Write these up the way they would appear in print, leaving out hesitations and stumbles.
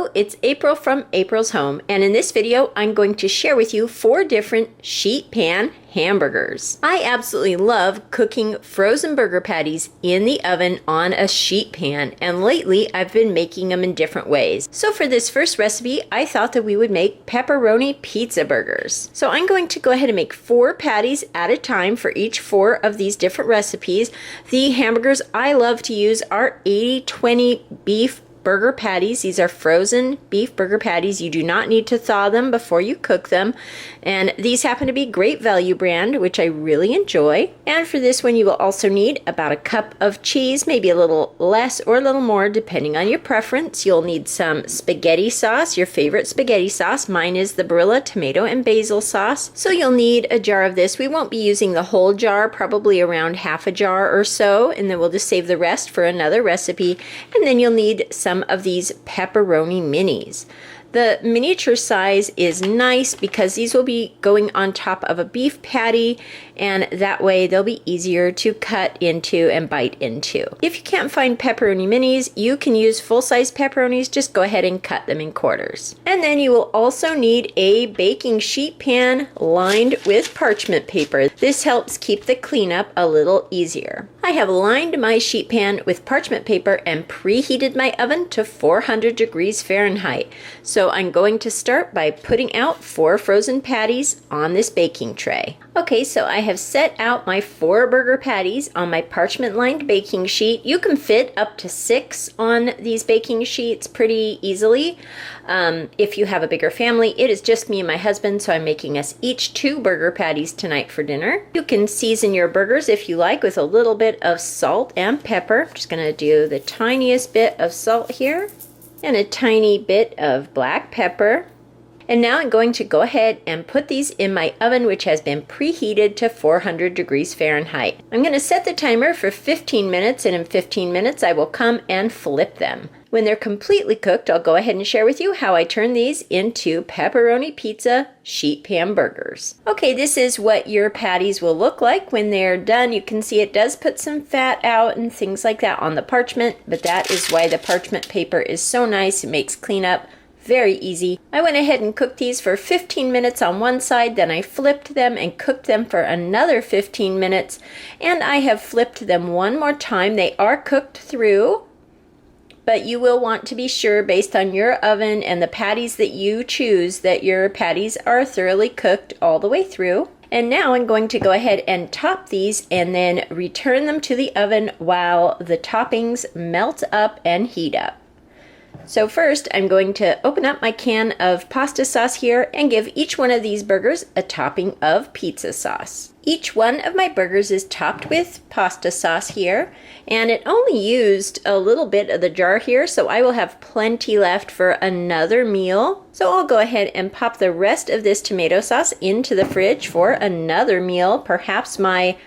Hello, it's April from April's Home, and in this video I'm going to share with you 4 different sheet pan hamburgers. I absolutely love cooking frozen burger patties in the oven on a sheet pan, and lately I've been making them in different ways. So for this first recipe, I thought that we would make pepperoni pizza burgers. So I'm going to go ahead and make 4 patties at a time for each 4 of these different recipes. The hamburgers I love to use are 80-20 beef burger patties. These are frozen beef burger patties. You do not need to thaw them before you cook them. And these happen to be Great Value brand, which I really enjoy. And for this one, you will also need about a cup of cheese, maybe a little less or a little more, depending on your preference. You'll need some spaghetti sauce, your favorite spaghetti sauce. Mine is the Barilla tomato and basil sauce. So you'll need a jar of this. We won't be using the whole jar, probably around half a jar or so, and then we'll just save the rest for another recipe. And then you'll need some of these pepperoni minis. The miniature size is nice because these will be going on top of a beef patty, and that way they'll be easier to cut into and bite into. If you can't find pepperoni minis, you can use full-size pepperonis. Just go ahead and cut them in quarters. And then you will also need a baking sheet pan lined with parchment paper. This helps keep the cleanup a little easier. I have lined my sheet pan with parchment paper and preheated my oven to 400 degrees Fahrenheit. So I'm going to start by putting out 4 frozen patties on this baking tray. Okay, so I have set out my 4 burger patties on my parchment lined baking sheet. You can fit up to 6 on these baking sheets pretty easily. If you have a bigger family, it is just me and my husband, so I'm making us each 2 burger patties tonight for dinner. You can season your burgers if you like with a little bit of salt and pepper. I'm just gonna do the tiniest bit of salt here and a tiny bit of black pepper. And now I'm going to go ahead and put these in my oven, which has been preheated to 400 degrees Fahrenheit. I'm going to set the timer for 15 minutes, and in 15 minutes I will come and flip them. When they're completely cooked, I'll go ahead and share with you how I turn these into pepperoni pizza sheet pan burgers. Okay, this is what your patties will look like when they're done. You can see it does put some fat out and things like that on the parchment, but that is why the parchment paper is so nice. It makes cleanup very easy. I went ahead and cooked these for 15 minutes on one side, then I flipped them and cooked them for another 15 minutes, and I have flipped them one more time. They are cooked through, but you will want to be sure, based on your oven and the patties that you choose, that your patties are thoroughly cooked all the way through. And now I'm going to go ahead and top these and then return them to the oven while the toppings melt up and heat up. So first, I'm going to open up my can of pasta sauce here and give each one of these burgers a topping of pizza sauce. Each one of my burgers is topped with pasta sauce here, and it only used a little bit of the jar here, so I will have plenty left for another meal. So I'll go ahead and pop the rest of this tomato sauce into the fridge for another meal, perhaps my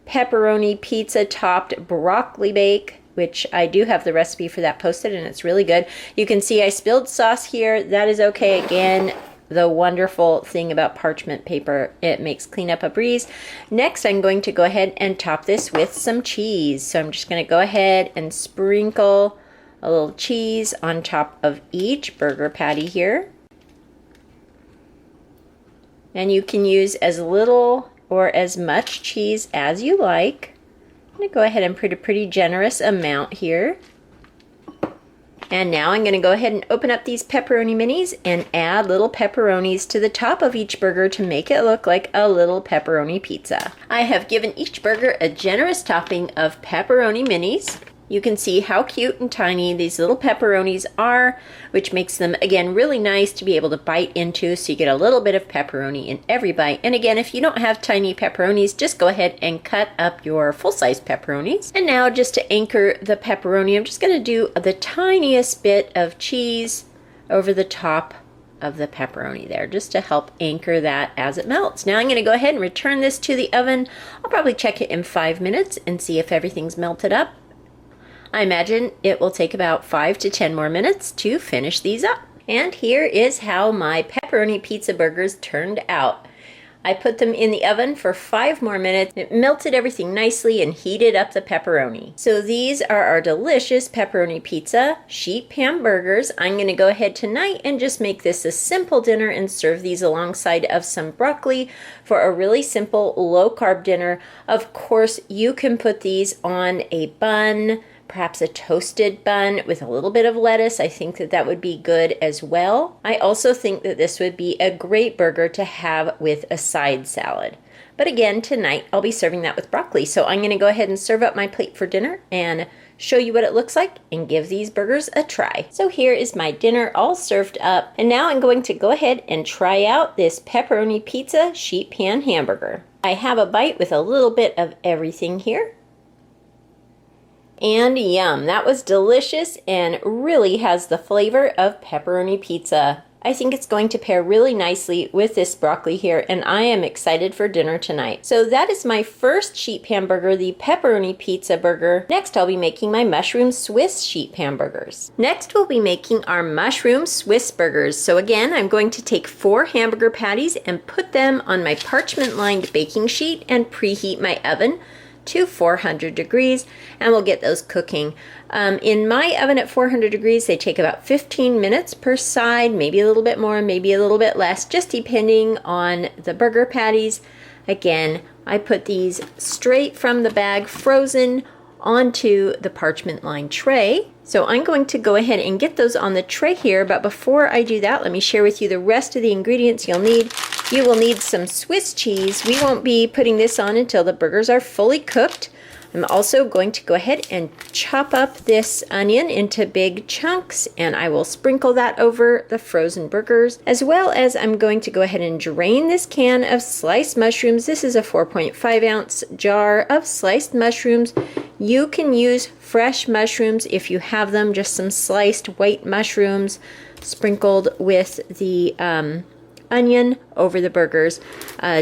pepperoni pizza topped broccoli bake, which I do have the recipe for that posted, and it's really good. You can see I spilled sauce here. That is okay. Again, the wonderful thing about parchment paper, it makes cleanup a breeze. Next, I'm going to go ahead and top this with some cheese. So I'm just going to go ahead and sprinkle a little cheese on top of each burger patty here. And you can use as little or as much cheese as you like. I'm going to go ahead and put a pretty generous amount here. And now I'm going to go ahead and open up these pepperoni minis and add little pepperonis to the top of each burger to make it look like a little pepperoni pizza. I have given each burger a generous topping of pepperoni minis. You can see how cute and tiny these little pepperonis are, which makes them, again, really nice to be able to bite into, so you get a little bit of pepperoni in every bite. And again, if you don't have tiny pepperonis, just go ahead and cut up your full-size pepperonis. And now, just to anchor the pepperoni, I'm just going to do the tiniest bit of cheese over the top of the pepperoni there, just to help anchor that as it melts. Now I'm going to go ahead and return this to the oven. I'll probably check it in 5 minutes and see if everything's melted up. I imagine it will take about 5 to 10 more minutes to finish these up. And here is how my pepperoni pizza burgers turned out. I put them in the oven for 5 more minutes. It melted everything nicely and heated up the pepperoni. So these are our delicious pepperoni pizza sheet pan burgers. I'm going to go ahead tonight and just make this a simple dinner and serve these alongside of some broccoli for a really simple low carb dinner. Of course, you can put these on a bun, perhaps a toasted bun with a little bit of lettuce. I think that that would be good as well. I also think that this would be a great burger to have with a side salad. But again, tonight I'll be serving that with broccoli. So I'm going to go ahead and serve up my plate for dinner and show you what it looks like and give these burgers a try. So here is my dinner all served up. And now I'm going to go ahead and try out this pepperoni pizza sheet pan hamburger. I have a bite with a little bit of everything here. And yum, that was delicious and really has the flavor of pepperoni pizza. I think it's going to pair really nicely with this broccoli here, and I am excited for dinner tonight. So that is my first sheet pan burger, the pepperoni pizza burger. Next, I'll be making my mushroom Swiss sheet pan burgers. Next, we'll be making our mushroom Swiss burgers. So again, I'm going to take 4 hamburger patties and put them on my parchment-lined baking sheet and preheat my oven to 400 degrees, and we'll get those cooking. In my oven at 400 degrees, they take about 15 minutes per side, maybe a little bit more, maybe a little bit less, just depending on the burger patties. Again, I put these straight from the bag, frozen, onto the parchment lined tray. So I'm going to go ahead and get those on the tray here, but before I do that, let me share with you the rest of the ingredients you'll need. You will need some Swiss cheese. We won't be putting this on until the burgers are fully cooked. I'm also going to go ahead and chop up this onion into big chunks, and I will sprinkle that over the frozen burgers, as well as I'm going to go ahead and drain this can of sliced mushrooms. This is a 4.5 ounce jar of sliced mushrooms. You can use fresh mushrooms if you have them, just some sliced white mushrooms sprinkled with the onion over the burgers,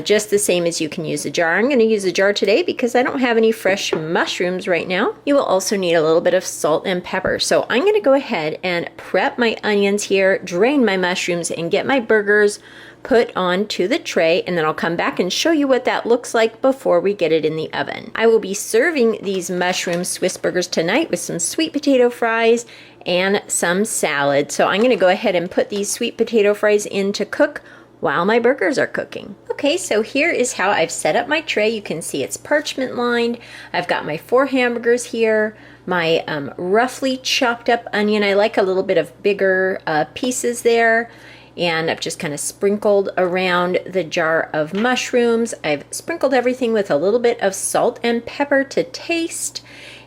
just the same as you can use a jar. I'm going to use a jar today because I don't have any fresh mushrooms right now. You will also need a little bit of salt and pepper. So I'm going to go ahead and prep my onions here, drain my mushrooms, and get my burgers put onto the tray, and then I'll come back and show you what that looks like before we get it in the oven. I will be serving these mushroom Swiss burgers tonight with some sweet potato fries and some salad. So I'm going to go ahead and put these sweet potato fries in to cook while my burgers are cooking. Okay, so here is how I've set up my tray. You can see it's parchment lined. I've got my 4 hamburgers here, my roughly chopped up onion. I like a little bit of bigger pieces there. And I've just kind of sprinkled around the jar of mushrooms. I've sprinkled everything with a little bit of salt and pepper to taste.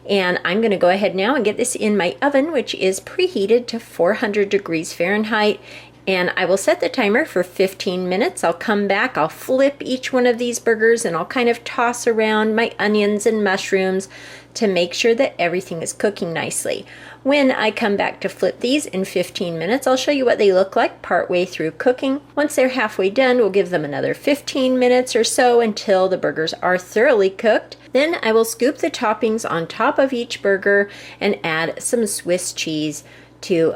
And I'm going to go ahead now and get this in my oven, which is preheated to 400 degrees Fahrenheit. And I will set the timer for 15 minutes. I'll come back, I'll flip each one of these burgers, and I'll kind of toss around my onions and mushrooms to make sure that everything is cooking nicely. When I come back to flip these in 15 minutes, I'll show you what they look like partway through cooking. Once they're halfway done, we'll give them another 15 minutes or so until the burgers are thoroughly cooked. Then I will scoop the toppings on top of each burger and add some Swiss cheese to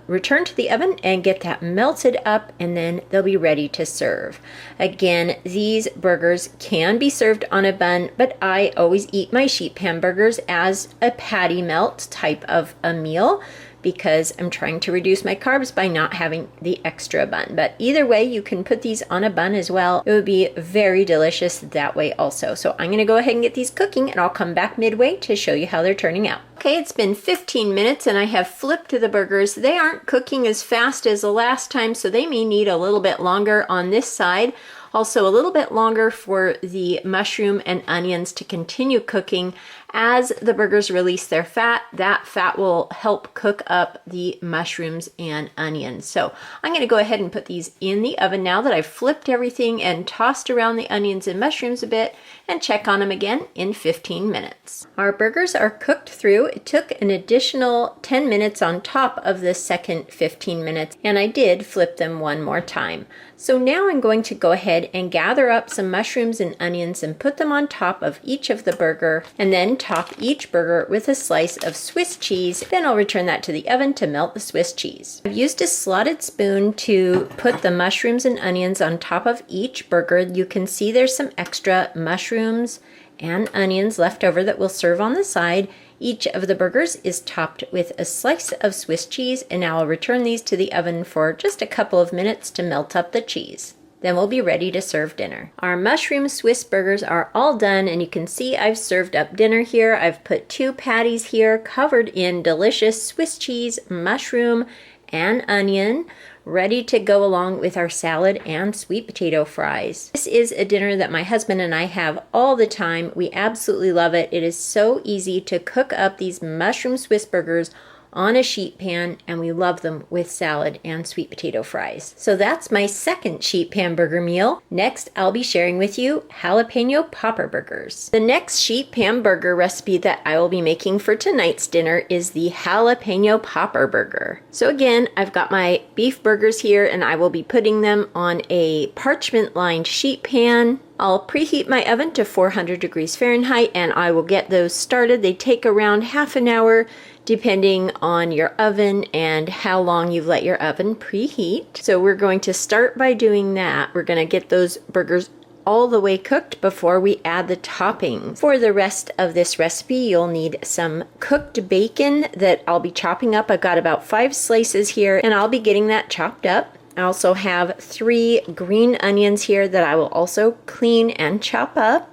return to the oven and get that melted up, and then they'll be ready to serve. Again, these burgers can be served on a bun, but I always eat my sheet pan burgers as a patty melt type of a meal because I'm trying to reduce my carbs by not having the extra bun. But either way, you can put these on a bun as well. It would be very delicious that way also. So I'm gonna go ahead and get these cooking, and I'll come back midway to show you how they're turning out. Okay, it's been 15 minutes and I have flipped the burgers. They aren't cooking as fast as the last time, so they may need a little bit longer on this side. Also a little bit longer for the mushroom and onions to continue cooking. As the burgers release their fat, that fat will help cook up the mushrooms and onions. So I'm going to go ahead and put these in the oven now that I've flipped everything and tossed around the onions and mushrooms a bit, and check on them again in 15 minutes. Our burgers are cooked through. It took an additional 10 minutes on top of the second 15 minutes, and I did flip them one more time. So now I'm going to go ahead and gather up some mushrooms and onions and put them on top of each of the burger, and then top each burger with a slice of Swiss cheese. Then I'll return that to the oven to melt the Swiss cheese. I've used a slotted spoon to put the mushrooms and onions on top of each burger. You can see there's some extra mushrooms and onions left over that we'll serve on the side. Each of the burgers is topped with a slice of Swiss cheese, and now I'll return these to the oven for just a couple of minutes to melt up the cheese. Then we'll be ready to serve dinner. Our mushroom Swiss burgers are all done, and you can see I've served up dinner here. I've put 2 patties here covered in delicious Swiss cheese, mushroom, and onion, ready to go along with our salad and sweet potato fries. This is a dinner that my husband and I have all the time. We absolutely love it. It is so easy to cook up these mushroom Swiss burgers on a sheet pan, and we love them with salad and sweet potato fries. So that's my second sheet pan burger meal. Next, I'll be sharing with you Jalapeno Popper Burgers. The next sheet pan burger recipe that I will be making for tonight's dinner is the Jalapeno Popper Burger. So again, I've got my beef burgers here, and I will be putting them on a parchment-lined sheet pan. I'll preheat my oven to 400 degrees Fahrenheit, and I will get those started. They take around half an hour depending on your oven and how long you've let your oven preheat. So we're going to start by doing that. We're going to get those burgers all the way cooked before we add the toppings. For the rest of this recipe, you'll need some cooked bacon that I'll be chopping up. I've got about 5 slices here, and I'll be getting that chopped up. I also have 3 green onions here that I will also clean and chop up.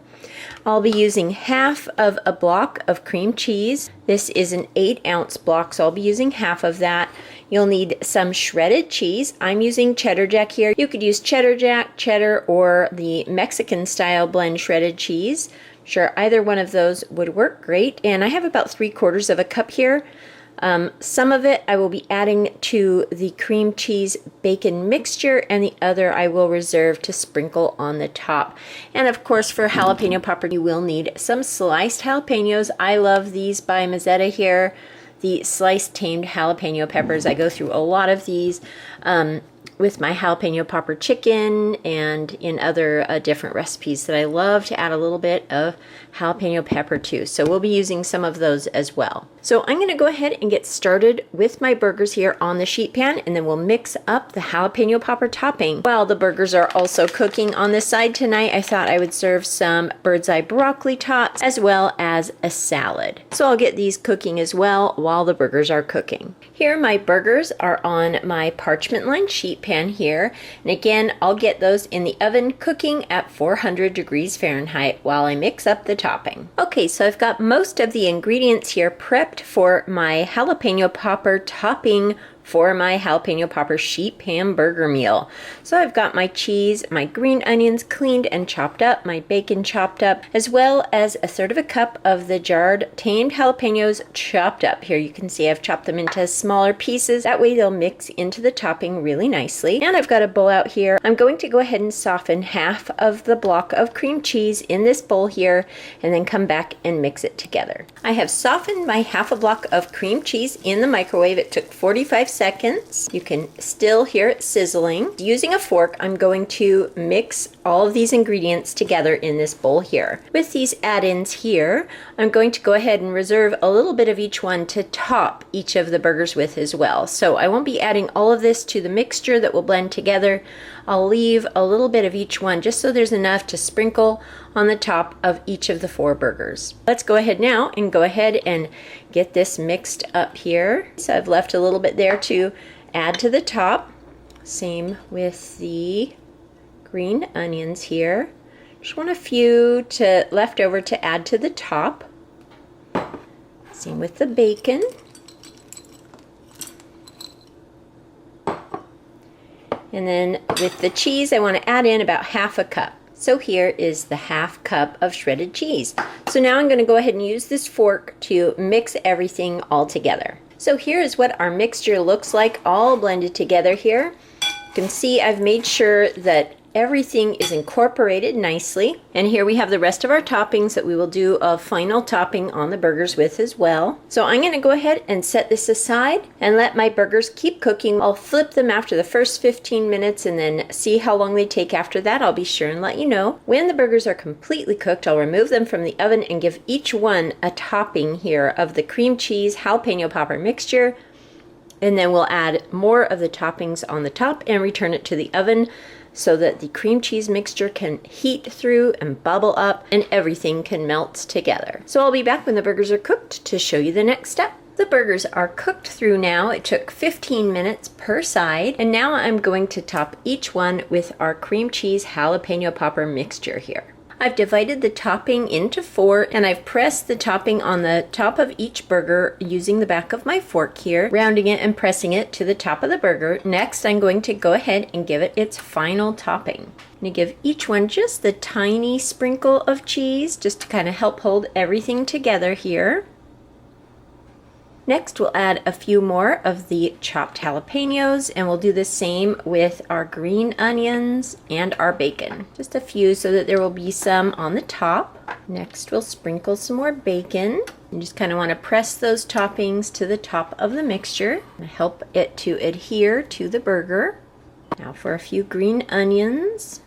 I'll be using half of a block of cream cheese. This is an 8-ounce block, so I'll be using half of that. You'll need some shredded cheese. I'm using cheddar jack here. You could use cheddar jack, cheddar, or the Mexican style blend shredded cheese. Sure, either one of those would work great. And I have about 3/4 of a cup here. Some of it I will be adding to the cream cheese bacon mixture, and the other I will reserve to sprinkle on the top. And of course, for jalapeno popper, you will need some sliced jalapenos. I love these by Mazzetta here, the sliced tamed jalapeno peppers. I go through a lot of these with my jalapeno popper chicken and in other different recipes that I love to add a little bit of jalapeno pepper to. So we'll be using some of those as well. So I'm going to go ahead and get started with my burgers here on the sheet pan, and then we'll mix up the jalapeno popper topping. While the burgers are also cooking on this side tonight, I thought I would serve some bird's eye broccoli tots as well as a salad. So I'll get these cooking as well while the burgers are cooking. Here my burgers are on my parchment lined sheet pan here, and again I'll get those in the oven cooking at 400 degrees Fahrenheit while I mix up the topping. Okay, so I've got most of the ingredients here prepped for my jalapeno popper topping for my jalapeno popper sheet pan burger meal. So I've got my cheese, my green onions cleaned and chopped up, my bacon chopped up, as well as 1/3 of a cup of the jarred tamed jalapenos chopped up. Here you can see I've chopped them into smaller pieces. That way they'll mix into the topping really nicely. And I've got a bowl out here. I'm going to go ahead and soften half of the block of cream cheese in this bowl here, and then come back and mix it together. I have softened my half a block of cream cheese in the microwave. It took 45 seconds. You can still hear it sizzling. Using a fork, I'm going to mix all of these ingredients together in this bowl here. With these add-ins here, I'm going to go ahead and reserve a little bit of each one to top each of the burgers with as well. So I won't be adding all of this to the mixture that will blend together. I'll leave a little bit of each one just so there's enough to sprinkle on the top of each of the 4 burgers. Let's go ahead now and get this mixed up here. So I've left a little bit there to add to the top. Same with the green onions here. Just want a few left over to add to the top. Same with the bacon. And then with the cheese, I want to add in about half a cup. So here is the half cup of shredded cheese. So now I'm going to go ahead and use this fork to mix everything all together. So here is what our mixture looks like all blended together here. You can see I've made sure that everything is incorporated nicely. And here we have the rest of our toppings that we will do a final topping on the burgers with as well. So I'm going to go ahead and set this aside and let my burgers keep cooking. I'll flip them after the first 15 minutes and then see how long they take after that. I'll be sure and let you know. When the burgers are completely cooked, I'll remove them from the oven and give each one a topping here of the cream cheese jalapeno popper mixture. And then we'll add more of the toppings on the top and return it to the oven so that the cream cheese mixture can heat through and bubble up and everything can melt together. So I'll be back when the burgers are cooked to show you the next step. The burgers are cooked through now. It took 15 minutes per side. And now I'm going to top each one with our cream cheese jalapeno popper mixture here. I've divided the topping into 4 and I've pressed the topping on the top of each burger using the back of my fork here, rounding it and pressing it to the top of the burger. Next, I'm going to go ahead and give it its final topping. I'm going to give each one just the tiny sprinkle of cheese just to kind of help hold everything together here. Next, we'll add a few more of the chopped jalapenos, and we'll do the same with our green onions and our bacon. Just a few so that there will be some on the top. Next, we'll sprinkle some more bacon. You just kind of want to press those toppings to the top of the mixture and help it to adhere to the burger. Now for a few green onions.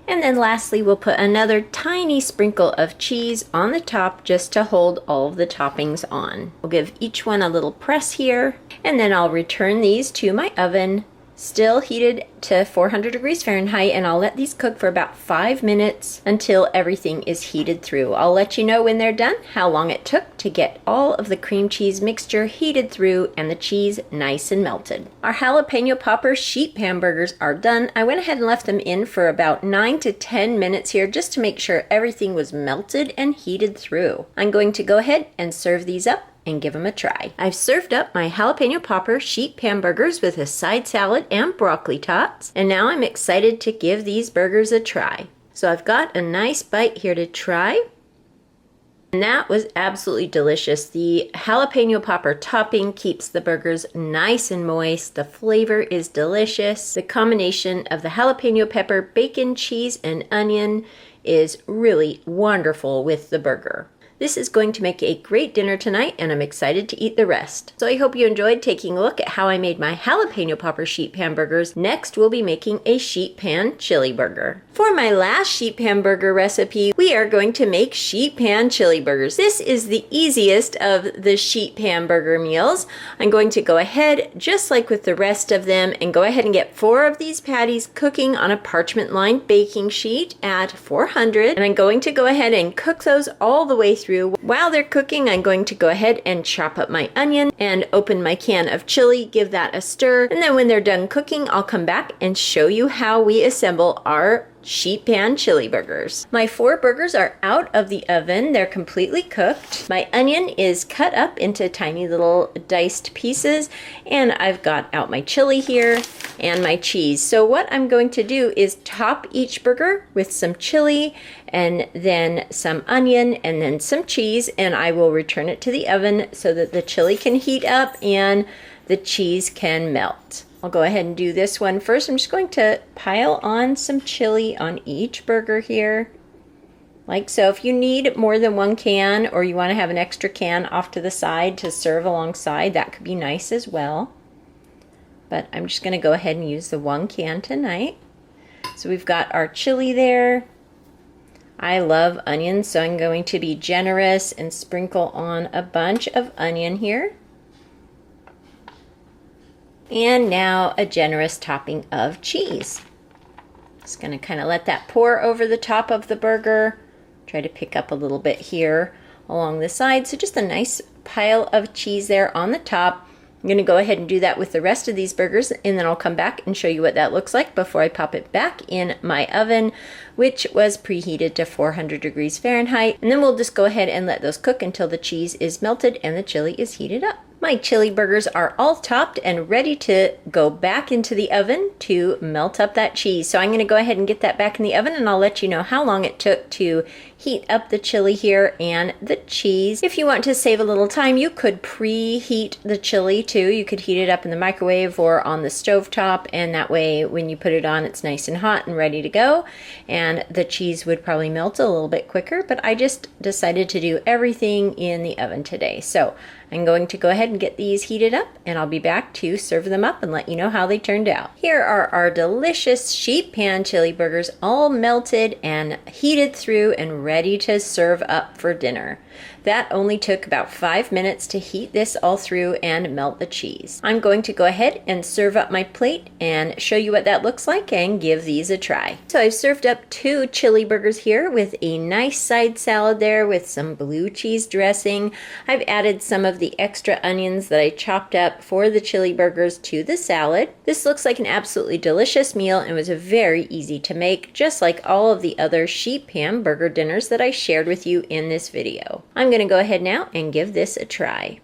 And then lastly, we'll put another tiny sprinkle of cheese on the top just to hold all of the toppings on. We'll give each one a little press here, and then I'll return these to my oven, still heated to 400 degrees Fahrenheit, and I'll let these cook for about 5 minutes until everything is heated through. I'll let you know when they're done how long it took to get all of the cream cheese mixture heated through and the cheese nice and melted. Our jalapeno popper sheet pan burgers are done. I went ahead and left them in for about 9 to 10 minutes here just to make sure everything was melted and heated through. I'm going to go ahead and serve these up and give them a try. I've served up my jalapeno popper sheet pan burgers with a side salad and broccoli tots, and now I'm excited to give these burgers a try. So I've got a nice bite here to try, and that was absolutely delicious. The jalapeno popper topping keeps the burgers nice and moist. The flavor is delicious. The combination of the jalapeno pepper, bacon, cheese, and onion is really wonderful with the burger. This is going to make a great dinner tonight, and I'm excited to eat the rest. So I hope you enjoyed taking a look at how I made my jalapeno popper sheet pan burgers. Next, we'll be making a sheet pan chili burger. For my last sheet pan burger recipe, we are going to make sheet pan chili burgers. This is the easiest of the sheet pan burger meals. I'm going to go ahead, just like with the rest of them, and go ahead and get 4 of these patties cooking on a parchment lined baking sheet at 400. And I'm going to go ahead and cook those all the way through. While they're cooking, I'm going to go ahead and chop up my onion and open my can of chili, give that a stir, and then when they're done cooking, I'll come back and show you how we assemble our sheet pan chili burgers. My 4 burgers are out of the oven. They're completely cooked. My onion is cut up into tiny little diced pieces, and I've got out my chili here and my cheese. So what I'm going to do is top each burger with some chili and then some onion and then some cheese, and I will return it to the oven so that the chili can heat up and the cheese can melt. I'll go ahead and do this one first. I'm just going to pile on some chili on each burger here, like so. If you need more than 1 can, or you want to have an extra can off to the side to serve alongside, that could be nice as well. But I'm just going to go ahead and use the 1 can tonight. So we've got our chili there. I love onions, so I'm going to be generous and sprinkle on a bunch of onion here. And now a generous topping of cheese. Just going to kind of let that pour over the top of the burger. Try to pick up a little bit here along the side. So just a nice pile of cheese there on the top. I'm going to go ahead and do that with the rest of these burgers, and then I'll come back and show you what that looks like before I pop it back in my oven, which was preheated to 400 degrees Fahrenheit. And then we'll just go ahead and let those cook until the cheese is melted and the chili is heated up. My chili burgers are all topped and ready to go back into the oven to melt up that cheese. So I'm going to go ahead and get that back in the oven, and I'll let you know how long it took to heat up the chili here and the cheese. If you want to save a little time, you could preheat the chili too. You could heat it up in the microwave or on the stovetop, and that way when you put it on, it's nice and hot and ready to go. And the cheese would probably melt a little bit quicker, but I just decided to do everything in the oven today. So I'm going to go ahead and get these heated up, and I'll be back to serve them up and let you know how they turned out. Here are our delicious sheet pan chili burgers, all melted and heated through and ready to serve up for dinner. That only took about 5 minutes to heat this all through and melt the cheese. I'm going to go ahead and serve up my plate and show you what that looks like and give these a try. So I've served up 2 chili burgers here with a nice side salad there with some blue cheese dressing. I've added some of the extra onions that I chopped up for the chili burgers to the salad. This looks like an absolutely delicious meal and was very easy to make, just like all of the other sheet pan burger dinners that I shared with you in this video. I'm going to go ahead now and give this a try.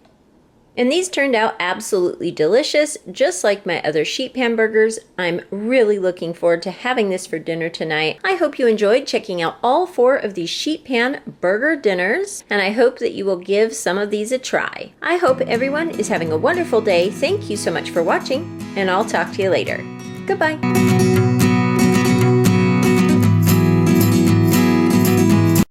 And these turned out absolutely delicious, just like my other sheet pan burgers. I'm really looking forward to having this for dinner tonight. I hope you enjoyed checking out all 4 of these sheet pan burger dinners, and I hope that you will give some of these a try. I hope everyone is having a wonderful day. Thank you so much for watching, and I'll talk to you later. Goodbye.